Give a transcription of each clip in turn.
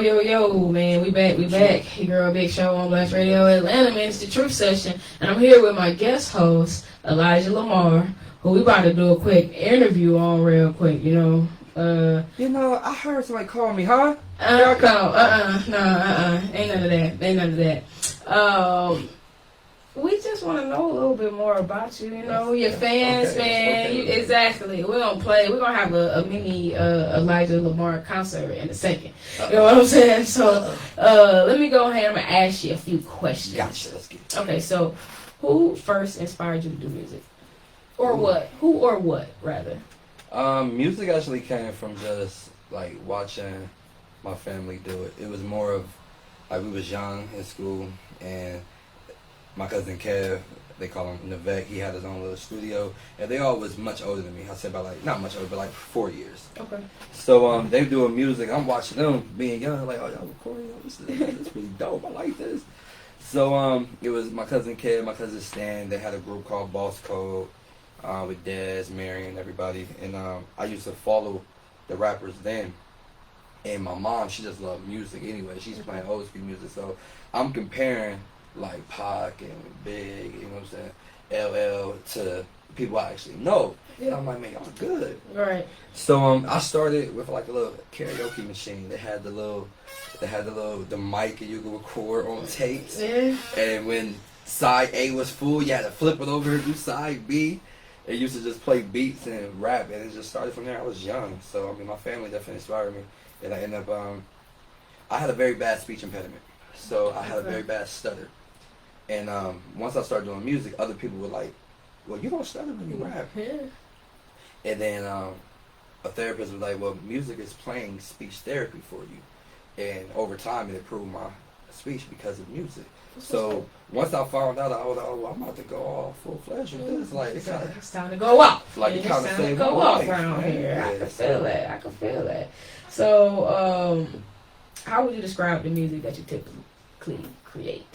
Yo, man, we back. Your girl Big Show on Blast Radio Atlanta, man. It's the Truth Session, and I'm here with my guest host, Elijah Lamar, who we about to do a quick interview on real quick, I heard somebody call me, huh? Ain't none of that. We just want to know a little bit more about you, your fans, okay, man. okay. Exactly. We're going to have a mini Elijah Lamar concert in a second. You know what I'm saying? So let me go ahead and ask you a few questions. Gotcha, let's get it. Okay, so who first inspired you to do music? Or what? Who or what, rather? Music actually came from just, like, watching my family do it. It was more of, like, we was young in school, and my cousin Kev, they call him Navek, he had his own little studio, and they all was much older than me. I said about, like, not much older, but like 4 years. Okay. So they doing music, I'm watching them being young, like, oh, y'all recording, this is really dope, I like this. So it was my cousin Kev, my cousin Stan, they had a group called Boss Code with Dez, Mary, and everybody, and I used to follow the rappers then. And my mom, she just loved music anyway. She's playing old school music, so I'm comparing like Pac and Big, you know what I'm saying, LL to people I actually know. Yeah. And I'm like, man, y'all good. Right. So I started with like a little karaoke machine. They had the mic and you could record on tapes. Yeah. And when side A was full, you had to flip it over and do side B. It used to just play beats and rap, and it just started from there. I was young, so I mean, my family definitely inspired me. And I ended up, I had a very bad speech impediment, so I had a very bad stutter. And once I started doing music, other people were like, well, you don't stutter when you rap. Yeah. And then a therapist was like, well, music is playing speech therapy for you. And over time, it improved my speech because of music. So once I found out, I was like, oh, I'm about to go all full-fledged with this. Like, It's time to go off. Like, it's kind of time to saved go my off life, around man. here. I Yeah, can feel that. So, how would you describe the music that you typically create?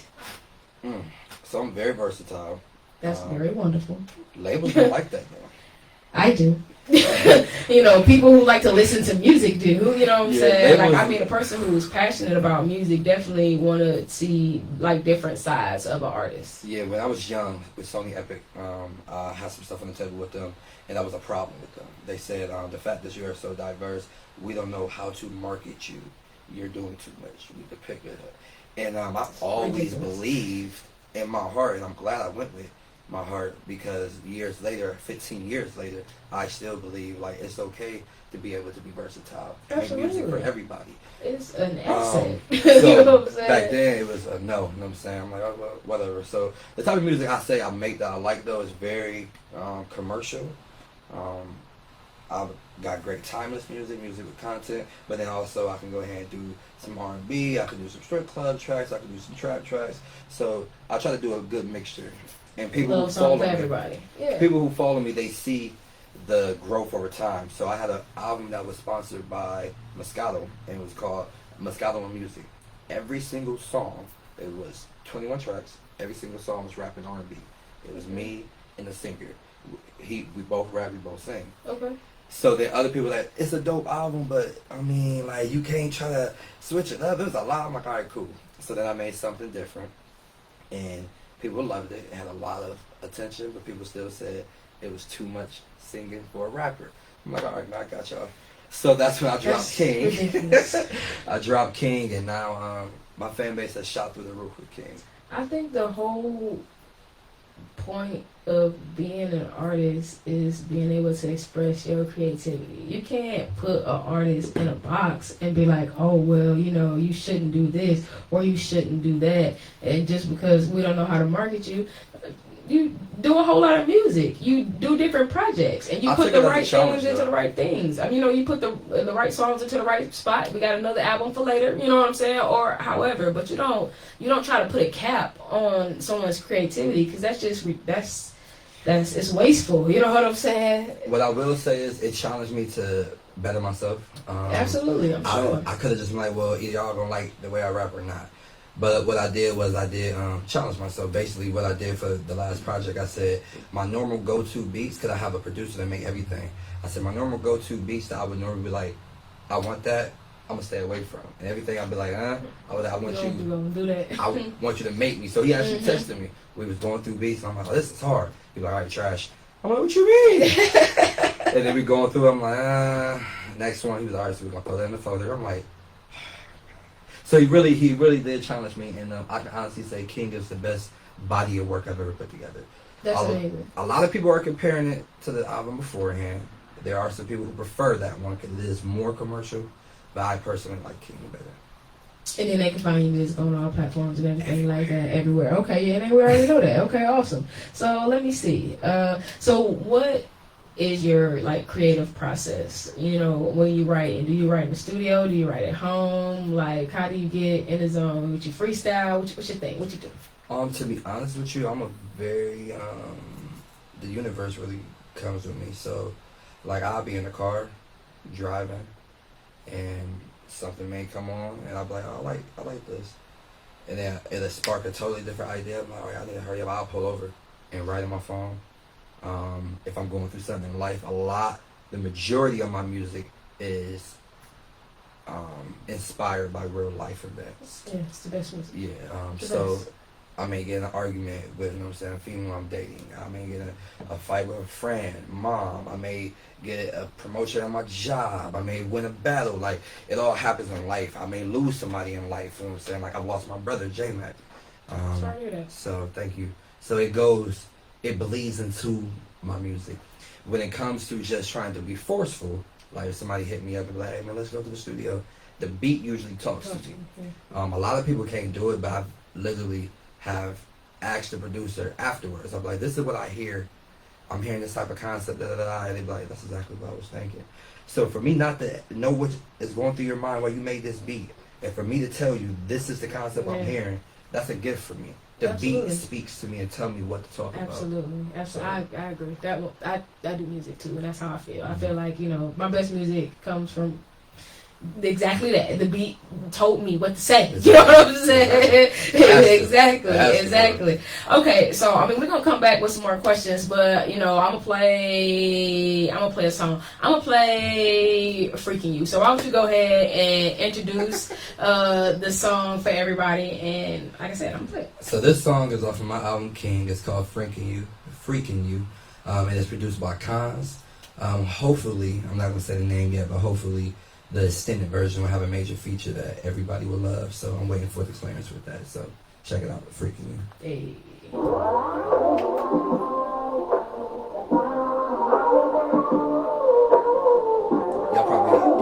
So I'm very versatile. That's very wonderful. Labels don't like that, though. I do. People who like to listen to music do. You know what I'm saying? Like, I mean, a person who's passionate about music definitely want to see like different sides of an artist. Yeah, when I was young with Sony Epic, I had some stuff on the table with them, and that was a problem with them. They said, the fact that you are so diverse, we don't know how to market you. You're doing too much. We could pick it up. And I always believed in my heart, and I'm glad I went with my heart, because years later, 15 years later, I still believe like it's okay to be able to be versatile. Absolutely. Make music for everybody. It's an asset. So You know what I'm saying? back then it was a no, you know what I'm saying? I'm like, oh, well, whatever. So the type of music I say I make that I like though is very commercial. I've got great timeless music with content, but then also I can go ahead and do some R&B, I can do some strip club tracks, I can do some trap tracks. So I try to do a good mixture. And people who follow me, everybody. Yeah. people who follow me, they see the growth over time. So I had an album that was sponsored by Moscato, and it was called Moscato on Music. Every single song, it was 21 tracks. Every single song was rapping R&B. It was me and the singer. We both rap, we both sing. Okay. So then other people like, it's a dope album, but I mean, like, you can't try to switch it up. It was a lot. I'm like, all right, cool. So then I made something different, and people loved it. It had a lot of attention, but people still said it was too much singing for a rapper. I'm like, all right, man, I got y'all. So that's when I dropped King. I dropped King, and now my fan base has shot through the roof with King. I think the whole point of being an artist is being able to express your creativity. You can't put an artist in a box and be like, oh, well, you shouldn't do this or you shouldn't do that. And just because we don't know how to market you, you do a whole lot of music. You do different projects, and you put the right things into the right things. I mean, you put the right songs into the right spot. We got another album for later. You know what I'm saying? Or however, but you don't try to put a cap on someone's creativity, because that's it's wasteful. You know what I'm saying? What I will say is it challenged me to better myself. Absolutely, I'm sure. I could have just been like, well, either y'all gonna like the way I rap or not. But what I did was challenge myself. Basically, what I did for the last project, I said my normal go-to beats, because I have a producer that make everything. I said my normal go-to beats that I would normally be like, I want that. I'm gonna stay away from. And everything I'll be like, I want you gonna do that. I want you to make me. So he actually tested me. We was going through beats, and I'm like, oh, this is hard. He like, all right, trash. I'm like, what you mean? And then we going through, I'm like, next one, he was all right, so we're gonna throw that in the folder. I'm like, so he really did challenge me, and I can honestly say King is the best body of work I've ever put together. That's amazing. A lot of people are comparing it to the album beforehand. There are some people who prefer that one because it is more commercial, but I personally like King better. And then they can find your music on all platforms and everything like that everywhere. Okay, yeah, we already know that. Okay, awesome. So let me see. So what is your like creative process? You know, when you write, do you write in the studio? Do you write at home? Like, how do you get in the zone? Would you freestyle? What's your thing? What you do? To be honest with you, I'm a very the universe really comes with me. So, like, I'll be in the car driving, and something may come on, and I'll be like, oh, I like this, and then it'll spark a totally different idea. I'm like, all right, I need to hurry up. I'll pull over and write on my phone. If I'm going through something in life, the majority of my music is inspired by real life events. Yeah, it's the best music. Yeah. So I may get in an argument with, you know what I'm saying, a female I'm dating. I may get in a fight with a friend, mom. I may get a promotion at my job. I may win a battle. Like, it all happens in life. I may lose somebody in life. You know what I'm saying? Like, I lost my brother, J-Mac. Sorry to hear that. So, thank you. So, it bleeds into my music. When it comes to just trying to be forceful, like if somebody hit me up and be like, hey, man, let's go to the studio, the beat usually talks to me. A lot of people can't do it, but I literally have asked the producer afterwards. I'm like, this is what I hear. I'm hearing this type of concept, and they'd be like, that's exactly what I was thinking. So for me not to know what is going through your mind while you made this beat, and for me to tell you this is the concept I'm hearing, that's a gift for me. The beat speaks to me and tell me what to talk about. Absolutely. I agree. I do music too, and that's how I feel. I feel like, you know, my best music comes from exactly that. The beat told me what to say. You know what I'm saying? Exactly. Okay, so I mean, we're gonna come back with some more questions, but you know, I'm gonna play a song. I'm gonna play "Freaking You." So why don't you go ahead and introduce the song for everybody? And like I said, I'm gonna play it. So this song is off of my album King. It's called "Freaking You," and it's produced by Cons. Hopefully, I'm not gonna say the name yet, but hopefully the extended version will have a major feature that everybody will love. So I'm waiting for the clearance with that. So check it out, "Freaking You." Hey.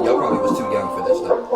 Y'all probably was too young for this though.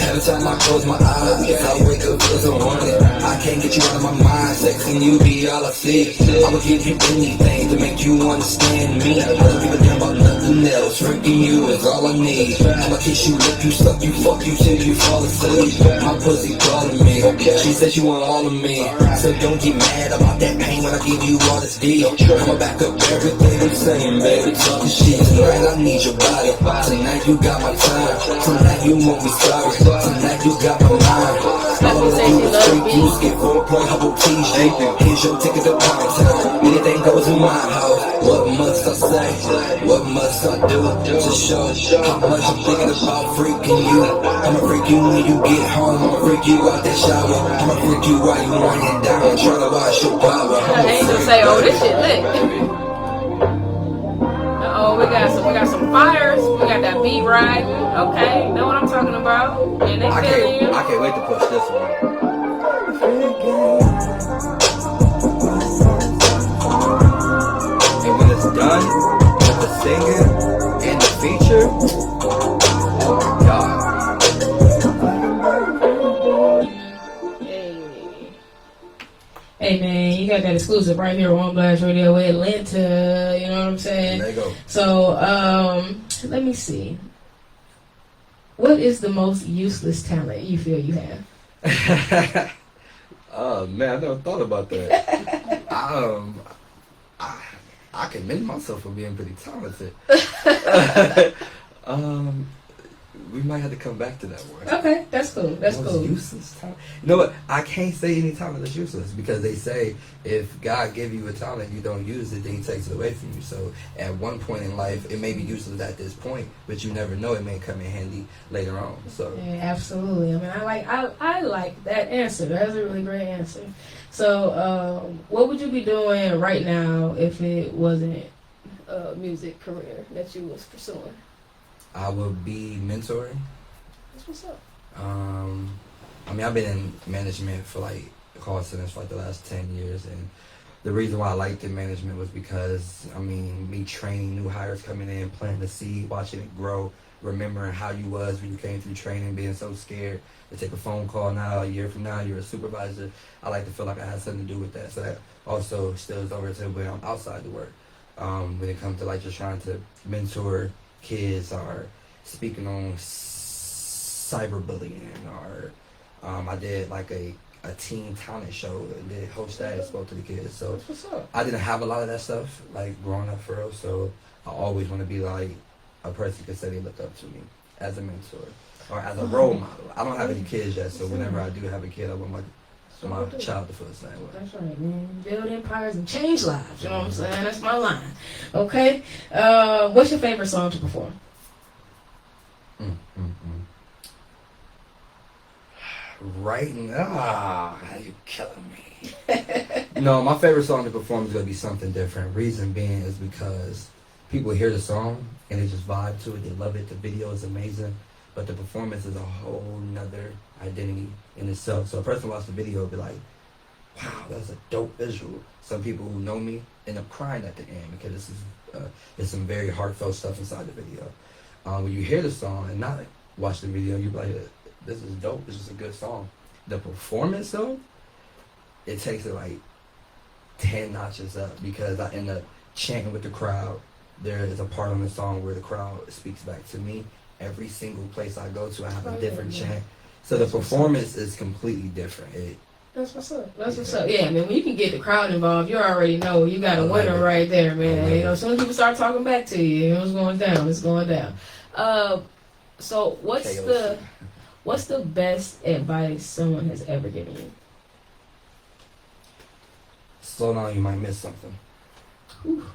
Every time I close my eyes, I wake up feels unwanted. I can't get you out of my mind. Sexing you be all I see. I would give you anything to make you understand me. I don't give a damn about nothing else. Freaking you is all I need. I'ma kiss you, lip you, suck you, fuck you till you fall asleep. My pussy calling me. She said she want all of me. So don't get mad about that pain when I give you all this deal. I'ma back up everything I'm saying, baby. Talking shit. Tonight I need your body. Tonight you got my time. Tonight you won't be sorry. Tonight you got my mind. All I do is freak you, skip 4-point, hubble t-shirt. Here's your ticket to Pound Town. Anything goes in my house. What must I say? What must I do to show how much I'm thinking about freaking you? I'ma freak you when you get home. I'ma freak you out that shower. I'ma freak you while you lying down, trying to watch your power. I ain't gonna say, oh, this shit lit. We got some fires. We got that beat riding. Okay, know what I'm talking about? And they feeling you. I can't wait to push this one. And when it's done with the singing and the feature, oh my God. Hey man, you got that exclusive right here on Blast Radio Atlanta. You know what I'm saying? There you go. So, let me see. What is the most useless talent you feel you have? Oh man, I never thought about that. I commend myself for being pretty talented. We might have to come back to that one. Okay, that's cool. That's Most cool. useless talent. You know what? I can't say any talent is useless because they say if God give you a talent, you don't use it, then He takes it away from you. So at one point in life, it may be useless at this point, but you never know. It may come in handy later on. So yeah, absolutely. I mean, I like that answer. That's a really great answer. So, what would you be doing right now if it wasn't a music career that you was pursuing? I would be mentoring. That's what's up. I mean, I've been in management for like call centers for like the last 10 years, and the reason why I liked the management was because, I mean, me training new hires coming in, planting the seed, watching it grow, remembering how you was when you came through training, being so scared to take a phone call now, a year from now, you're a supervisor. I like to feel like I had something to do with that. So that also spills over to when I'm outside the work. When it comes to like just trying to mentor kids or speaking on cyberbullying, or I did like a teen talent show and did host that and spoke to the kids. So What's up? I didn't have a lot of that stuff like growing up for real. So I always want to be like a person who can say they look up to me as a mentor or as a role model. I don't have any kids yet, so whenever I do have a kid, I want my child to feel the same way. That's right, man. Build empires and change lives. You know what I'm saying? That's my line. Okay. What's your favorite song to perform? Right now, you're killing me. No, my favorite song to perform is gonna be something different. Reason being is because people hear the song and they just vibe to it. They love it. The video is amazing, but the performance is a whole nother identity in itself. So a person watch the video will be like, "Wow, that's a dope visual." Some people who know me end up crying at the end because this is there's some very heartfelt stuff inside the video. When you hear the song and not watch the video, you be like, "This is dope. This is a good song." The performance though, it takes it like 10 notches up because I end up chanting with the crowd. There is a part on the song where the crowd speaks back to me. Every single place I go to, I have a different chant. So the performance is completely different. That's what's up. That's what's up. Yeah, I mean, when you can get the crowd involved, you already know you got a winner right there, man. You know, as soon as people start talking back to you, it's going down. It's going down. So what's the best advice someone has ever given you? Slow down, you might miss something. Whew.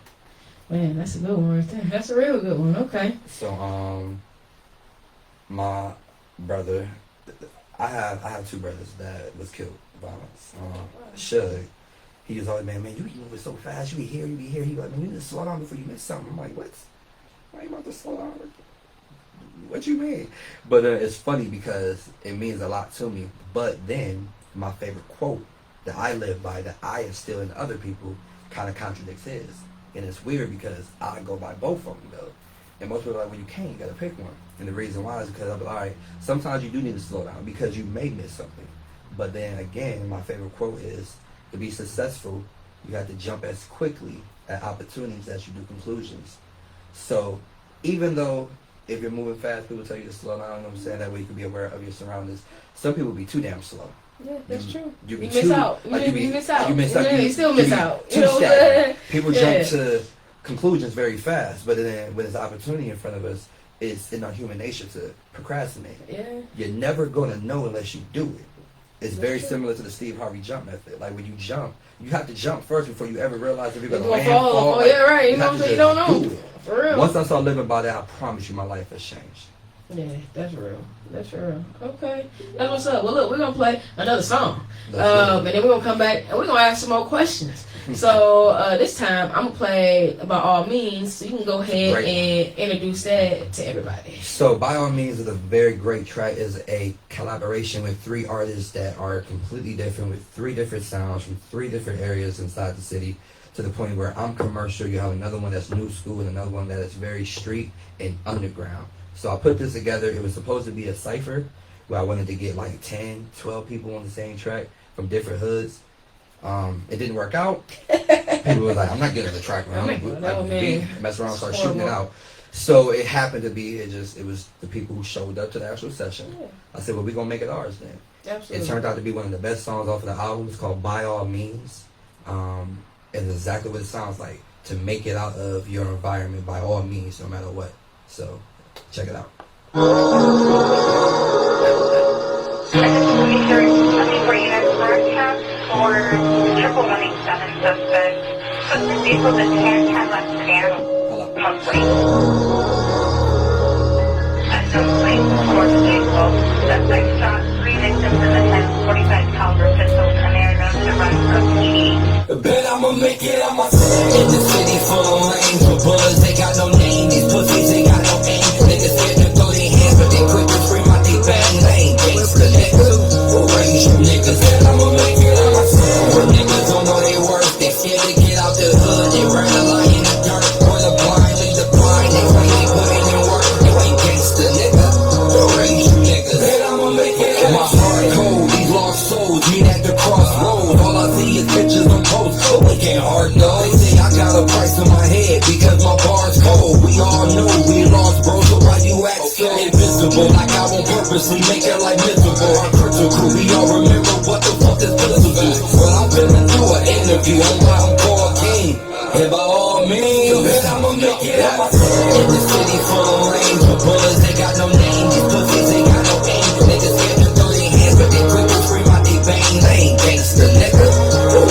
Man, that's a good one right there. That's a real good one. Okay. So, my brother, I have two brothers that was killed by violence. Shug, he was always, man, you be moving so fast. You be here. He like, man, you need to slow down before you miss something. I'm like, what? Why you about to slow down? What you mean? But it's funny because it means a lot to me. But then my favorite quote that I live by, that I instill in other people, kind of contradicts his. And it's weird because I go by both of them though. And most people are like, well, you can't. You got to pick one. And the reason why is because I'm like, all right, sometimes you do need to slow down because you may miss something. But then again, my favorite quote is, to be successful, you have to jump as quickly at opportunities as you do conclusions. So even though if you're moving fast, people tell you to slow down, you know what I'm saying? That way you can be aware of your surroundings. Some people be too damn slow. Yeah, that's true. You miss out. You miss out. You still miss out. You know what I'm saying? People jump to conclusions very fast, but then when there's opportunity in front of us, it's in our human nature to procrastinate. Yeah. You're never going to know unless you do it. It's very similar to the Steve Harvey jump method. Like when you jump, you have to jump first before you ever realize if you're going to land, fall. Oh, yeah, right. You know what I'm saying? You don't know. For real. Once I start living by that, I promise you my life has changed. Yeah, that's real. That's real. Okay. That's what's up. Well, look, we're going to play another song. And then we're going to come back and we're going to ask some more questions. So this time, I'm going to play By All Means. So you can go ahead and introduce that to everybody. So By All Means is a very great track. It's a collaboration with 3 artists that are completely different, with 3 different sounds from 3 different areas inside the city, to the point where I'm commercial. You have another one that's new school and another one that is very street and underground. So I put this together. It was supposed to be a cypher where I wanted to get like 10, 12 people on the same track from different hoods. It didn't work out. People were like, I'm not getting the track, man. Mess around, start shooting it out. So it happened to be, it was the people who showed up to the actual session. Yeah. I said, well, we're going to make it ours then. Absolutely. It turned out to be one of the best songs off of the album. It's called By All Means. It's exactly what it sounds like, to make it out of your environment by all means, no matter what. So check it out. 24 units broadcast for 1117 suspects. Suspect vehicle that can left scan monthly. Unknown plate for the vehicle. Suspect shot 3 victims in the 1045 caliber pistol primarily known to run from PD. Bet I'ma make it out my city. In the city full of lanes with bullets, they got no name. These pussies, they got no aim. Niggas scared to throw their hands, but they quick to scream out they bang. They ain't gangsta niggas. We'll range you niggas. Bet I'ma make it out my city. Where niggas don't know they worth. They scared to get out the hood. They rather lie in the dirt. For the blind, leave the blind. They claim they put in their work. You ain't gangsta nigga. We'll range you niggas. Bet I'ma make it out my heart cold. These lost souls meet at the crossroads. All I see is pictures on posts. We can't hard no. They say I got a price on my head because my bar's cold. We all know we lost, bro, so why you act so invisible? Like I won't purposely make it like miserable. I'm critical, we all remember what the fuck this pistol is. Well, I'm finna do an interview on my own call king. And by all means, bet I'ma make it out my city. In the city full of lanes with bullets, they got no name. These pussies, they got no aim. Niggas scared to throw their hands, but they quick to scream out they bang. They ain't gangsta, nigga.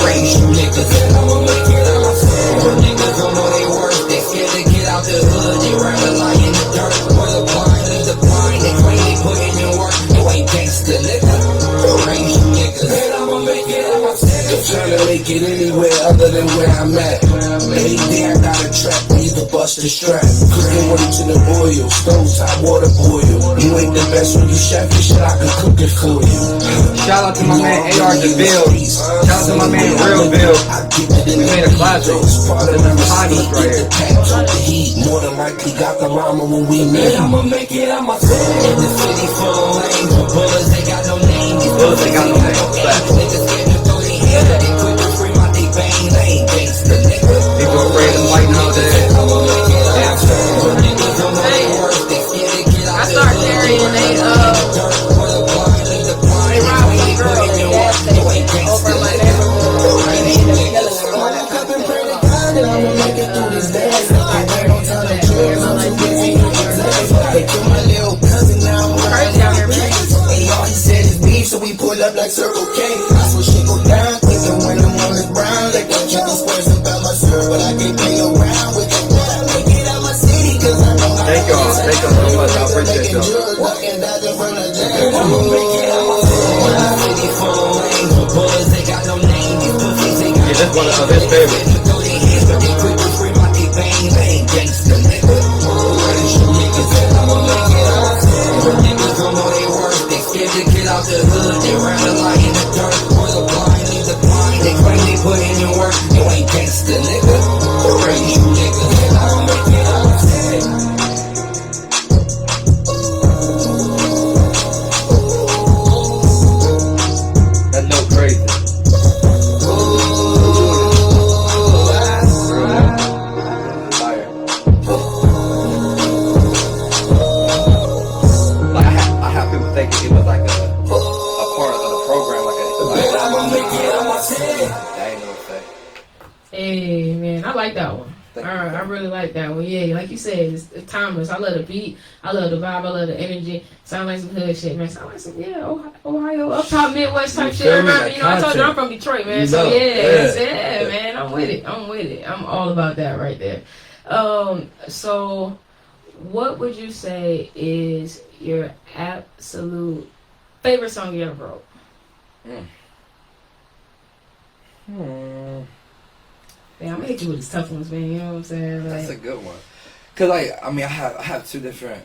Range you niggas, and I'ma make it out my city. Where niggas don't know they worth, they scared to get out the hood. They rather lie in the dirt. For the blind, leave the blind. They claim they put in their work. You ain't gangsta, nigga. Range you niggas, and I'ma make it out my city. I'm trying to make it anywhere other than where I'm at. Every day I got a trap, need to bust the strap. Cooking way to the oil, stove top water boil. You ain't the best when you chef it, shit I can cook it for you. Shout out to my man AR DeVille. Shout out to my man Real Bill. We made a classic. It's timeless right here. More than likely got the llama when we met. I'ma make it out my city. In the city full of lanes with bullets, they got no name. These Bullets, they got no name. niggas scared to throw their hands, but they quick to scream out they bang. They ain't gangsta niggas. People afraid to fight nowadays. I'ma make it out my city. Where niggas don't know they worth, they scared to get out I the start hood. carrying they rob one girl at the gas station over in my neighborhood. And they end up killing her. I'ma make it through this day. I ain't gon' tell them drugs, I'm too busy with the days. They kill my little cousin, now I'm riding down here. And all he said is beef, so we pull up like Circle K. I swear shit go down, thinking when the one is brown. Like they keep these squares about my syrup, but I can't play around with it. I make it out my city, cause I know how Thank y'all. Thank y'all so much. I appreciate y'all. walking down in front of jail. I'ma make it out my city. In the city full of lanes with bullets, they got no name. These pussies, they got Yeah, this one of his favorites. but they quick to scream out they bang. They ain't gangsta, nigga. Range you niggas, and I'ma make it out my city. Where niggas don't know they worth, they scared to get out the hood. They rather lie in the dirt. For the blind, leave the blind. They claim they put in their work. You ain't gangsta, nigga. Range you niggas, and I'ma make it out my city. That's no crazy. Fire. Like I have people thinking it was like a part of the program, like I'ma make it out my city. that ain't no effect. Hey man, I like that one. Thank you. I really like that one. Yeah, like you said, it's timeless. I love the beat. I love the vibe. I love the energy. Sound like some hood shit, man. Sound like some Ohio up top Midwest type shit. feel me? Remember, That I told you I'm content. from Detroit, man. You So know, yeah, man. I'm with it. I'm all about that right there. So what would you say is your absolute favorite song you ever wrote? Yeah, I'm gonna hit you with these tough ones, man. You know what I'm saying? Like, That's a good one. Cause like I mean I have two different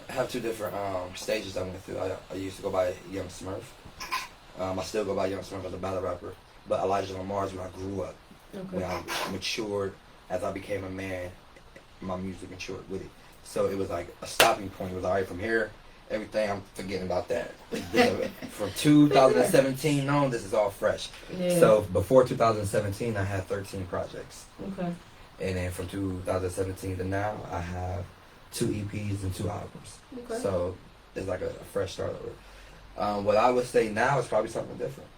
stages I went through. I used to go by Young Smurf. I still go by Young Smurf as a battle rapper. But Elijah Lamar's when I grew up. okay. When I matured, as I became a man, my music matured with it. So it was like a stopping point. It was alright from here. Everything I'm forgetting about that. From 2017 on, this is all fresh. Yeah. So before 2017, I had 13 projects. Okay. And then from 2017 to now, I have 2 EPs and 2 albums. Okay. So it's like a fresh start over. What I would say now is probably something different.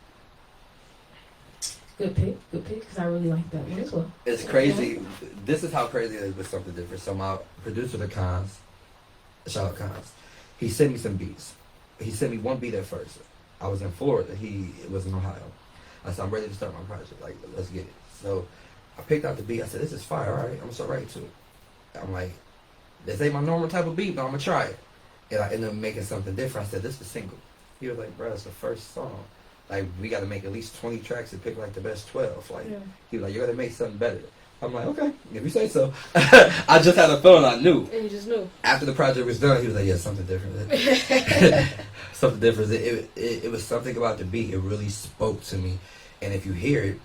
Good pick, because I really like that one as well. It's crazy. This is how crazy it is with something different. So my producer, the Cons, shout out Cons, he sent me some beats. He sent me one beat at first. I was in Florida. He was in Ohio. I said, I'm ready to start my project. Like, let's get it. So I picked out the beat. I said, this is fire. All right, I'm gonna start writing to it. I'm like, this ain't my normal type of beat, but I'm gonna try it. And I ended up making something different. I said, this is a single. He was like, bro, it's the first song. Like, we got to make at least 20 tracks and pick like the best 12. Like, he was like, you got to make something better. I'm like, okay, if you say so. I just had a feeling I knew. And you just knew. After the project was done, he was like, yeah, something different. Something different. It was something about the beat. It really spoke to me. And if you hear it,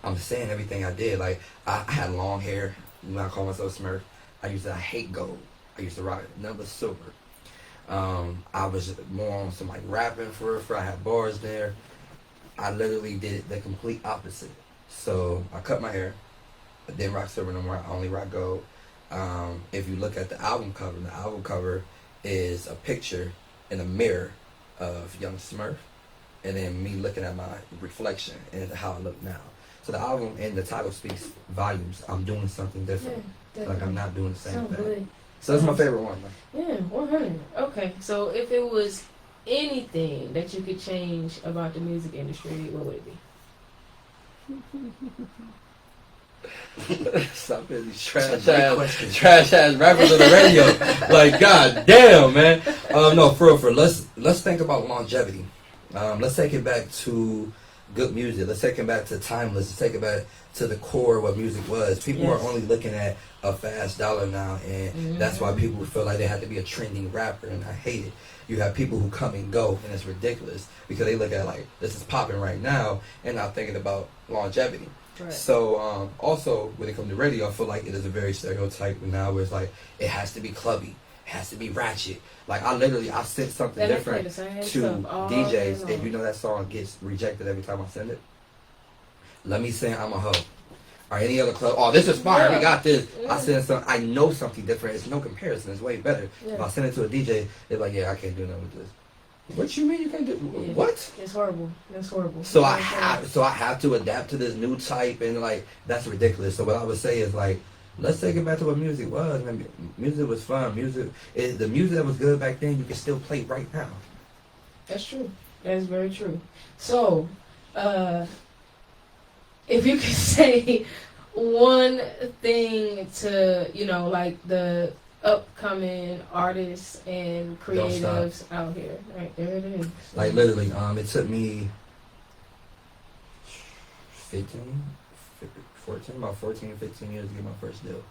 I'm saying everything I did. Like, I had long hair. When I call myself Smurf, I hate gold. I used to rock nothing but silver. I was more on some like rapping for I had bars there. I literally did the complete opposite. So I cut my hair. I didn't rock silver no more. I only rock gold. If you look at the album cover is a picture in a mirror of young Smurf, and then me looking at my reflection and how I look now. So the album and the title speaks volumes. I'm doing something different. Yeah, like I'm not doing the same thing. Good. So that's my favorite one. Yeah, 100. Okay, so if it was anything that you could change about the music industry, what would it be? Stop it, these trash ass rappers on the radio. Like, god damn, man. No, for real. Let's think about longevity. Let's take it back to good music. Let's take it back to timeless. Let's take it back to the core of what music was. People are only looking at a fast dollar now, and that's why people feel like they have to be a trending rapper, and I hate it. You have people who come and go, and it's ridiculous because they look at like, this is popping right now, and not thinking about longevity. Right. So also when it comes to radio, I feel like it is a very stereotype now where it's like it has to be clubby, it has to be ratchet. Like I sent something different to DJs, and you know that song gets rejected every time I send it. Let me sing I'm a Hoe or any other club. Oh, this is fire. We got this. I send something. I know something different. It's no comparison. It's way better. If I send it to a DJ, they're like, yeah, I can't do nothing with this. What you mean you can't do? What? It's horrible. It's horrible. So I have to adapt to this new type, and like that's ridiculous. So what I would say is like, let's take it back to what music was. Man, music was fun. The music that was good back then, you can still play right now. That's true. That's very true. So, if you could say one thing to, like the upcoming artists and creatives out here. Right, there it is. Like literally, it took me 14, 15 years to get my first deal.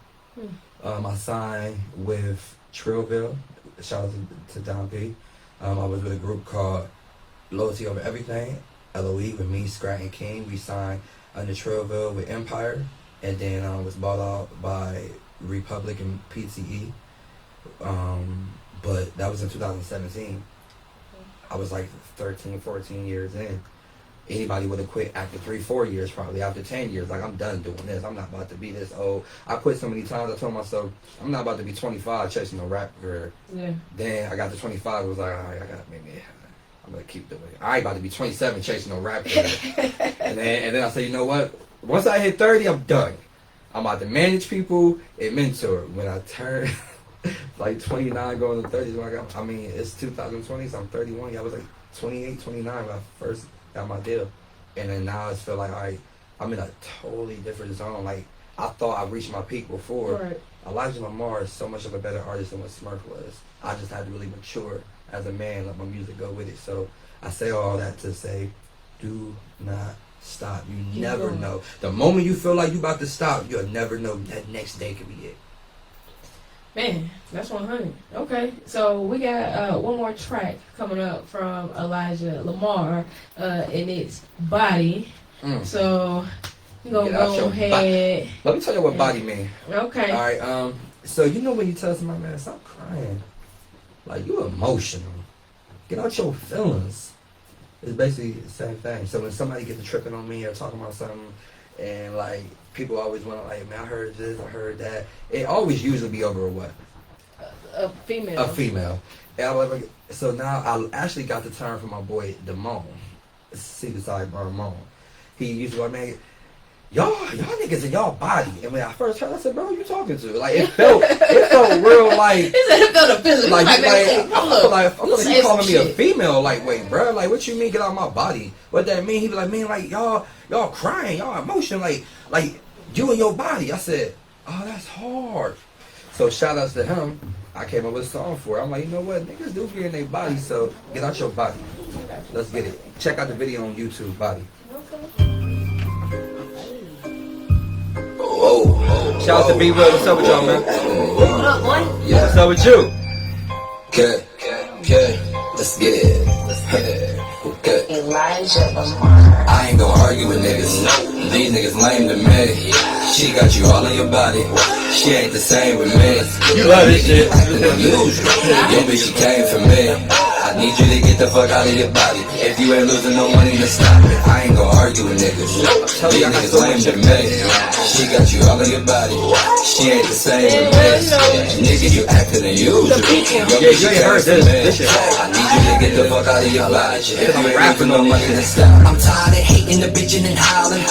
I signed with Trillville. Shout out to Don P. I was with a group called Loyalty Over Everything, LOE, with me, Scrat, and King. We signed under Trillville with Empire, and then was bought out by Republic and PTE. But that was in 2017. I was like 13, 14 years in. Anybody would have quit after 3-4 years, probably after 10 years. Like, I'm done doing this. I'm not about to be this old. I quit so many times. I told myself, I'm not about to be 25 chasing no rap career. Yeah. Then I got to 25. I was like, all right, I got to make it. I'm going to keep doing it. I ain't about to be 27 chasing no rap career. and then I said, you know what? Once I hit 30, I'm done. I'm about to manage people and mentor. When I turn like 29 going to 30, it's 2020, so I'm 31. Yeah, I was like 28, 29 when I first got my deal. And then now I just feel like I'm in a totally different zone. Like, I thought I reached my peak before. Right. Elijah Lamar is so much of a better artist than what Smurf was. I just had to really mature as a man, let my music go with it. So I say all that to say, do not stop. You never know. The moment you feel like you about to stop, you'll never know. That next day could be it. Man, that's 100. Okay, so we got one more track coming up from Elijah Lamar, and it's Body. So we're going to go ahead. Let me tell you what body mean. Okay. All right, so you know when you tell somebody, man, stop crying. Like, you emotional. Get out your feelings. It's basically the same thing. So when somebody gets to tripping on me or talking about something, and like people always want to like, man, I heard this, I heard that. It always usually be over what? A female. A female. And so now I actually got the term from my boy Damone. See the side bar Damone. He used to go, man, y'all niggas in y'all body. And when I first heard, I said, bro, who you talking to? Like it felt real like. It felt offensive. Like I feel like he calling me a shit. female. Like, wait, bro, like what you mean get out of my body? What that mean? He be like, man, like y'all crying, y'all emotion, like you and your body. I said, oh, that's hard. So shout outs to him. I came up with a song for it. I'm like, you know what, niggas do get in their body, so get out your body. Let's get it. Check out the video on YouTube, Body. Shout out to B Will. What's up with y'all, man? What up, boy? What's up with you? Okay, let's get it. Okay. Elijah Lamar. I ain't gon' argue with niggas. These niggas lame to me. She got you all in your body. She ain't the same with me. You love this shit. Yo, bitch, she came for me. I need you to get the fuck out of your body. If you ain't losing no money, then stop it. I ain't gon' argue with niggas. These niggas lame to me. She got you all in your body. She ain't the same with me. Nigga, you acting unusual. Yo, bitch, she came for me. I need you to get the fuck out of your body. If you ain't rapping no money, then stop. I'm tired of hating the bitchin' and howling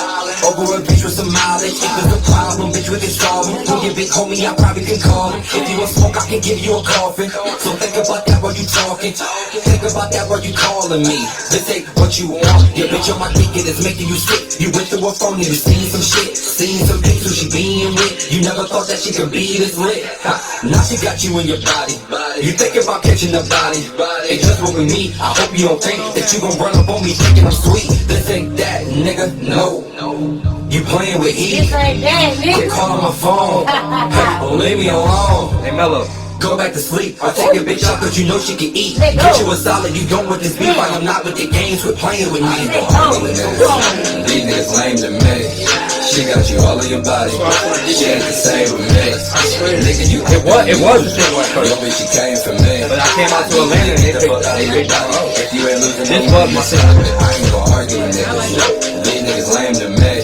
over a bitch with some mileage. If there's a problem, bitch, we can solve it. When your big homie, I probably can call him. If you a smoke, I can give you a coffin. So think about that while you talking. Think about that while you calling me. This ain't what you want. Your bitch on my dick, it is making you sick. You went through a phone and you seen some shit. Seen some pics who she being with. You never thought that she could be this lit. Now she got you in your body. You think about catching the body. It just what with me. I hope you don't think that you gon' run up on me thinking I'm sweet. This ain't that, nigga. No. You playing with heat. This ain't that, Quit nigga. calling my phone. Leave me alone. Hey, Mello. Go back to sleep. I'll take your bitch out cause you know she can eat. Let go. Get you a solid, you don't with this beef. I am not with the games, quit playing with me. These niggas lame to me. She got you all in your body. She ain't the same with me. Nigga, you It was the same way Yo, first. bitch, she came for me. But I came out to Atlanta and they picked If you ain't losing This no was money, my stop it. I ain't gon' argue with niggas. These niggas lame to me.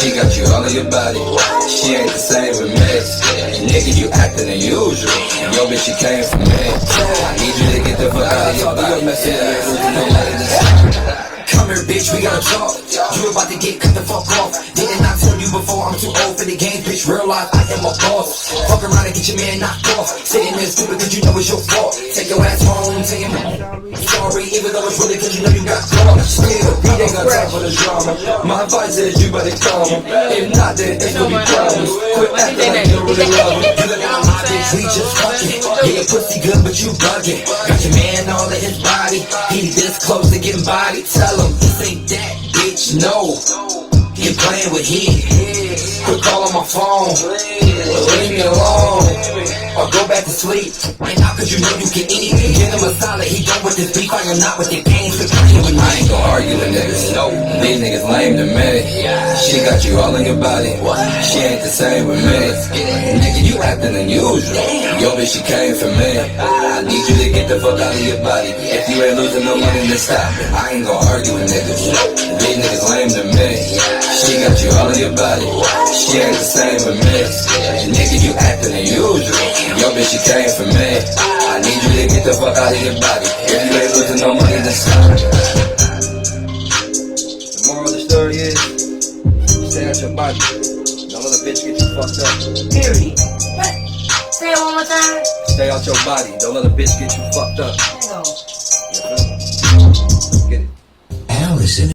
She got you all in your body. She ain't the same with me. Nigga, you acting unusual. Yo, bitch, she came for me. I need you to get the fuck out of your body. Come here, bitch, we gotta talk. You about to get cut the fuck off. Didn't I tell you before I'm too old for the game, bitch? Real life, I am a boss. Fuck around and get your man knocked off. Sitting there stupid cause you know it's your fault. Take your ass home, tell your man sorry, even though it's really cause you know you got caught. Still, he ain't got time for the drama. My advice is you better call him. If not, then it's gonna be problems. Quit acting like you don't really love him. You look at my bitch, we just fucking. Yeah, your pussy good, but you bugging. Got your man all in his body. He this close to getting body. Tell him this ain't that, bitch, no. You playing with heat. Quit calling my phone. Leave me alone. Or go back to sleep. And now cause you know you can eat. Get him a solid, he done with this beef. I am not with your games. Quit playing with me. I ain't gon' argue with niggas. No, these niggas lame to me. She got you all in your body. She ain't the same with me. Nigga, you acting unusual. Yo, bitch, she came for me. I need you to get the fuck out of your body. If you ain't losing no money, then stop it. I ain't gon' argue with niggas. These niggas lame to me. She got you all in your body. She ain't the same with me. Nigga, you acting unusual. Yo, bitch, she came for me. I need you to get the fuck out of your body. If you ain't losing no money, then stop it. The moral of the story is, stay out your body. Don't let a bitch get you fucked up. Period. What? Say it one more time. Stay out your body. Don't let a bitch get you fucked up. Hang on. You feel me? Get it. Allison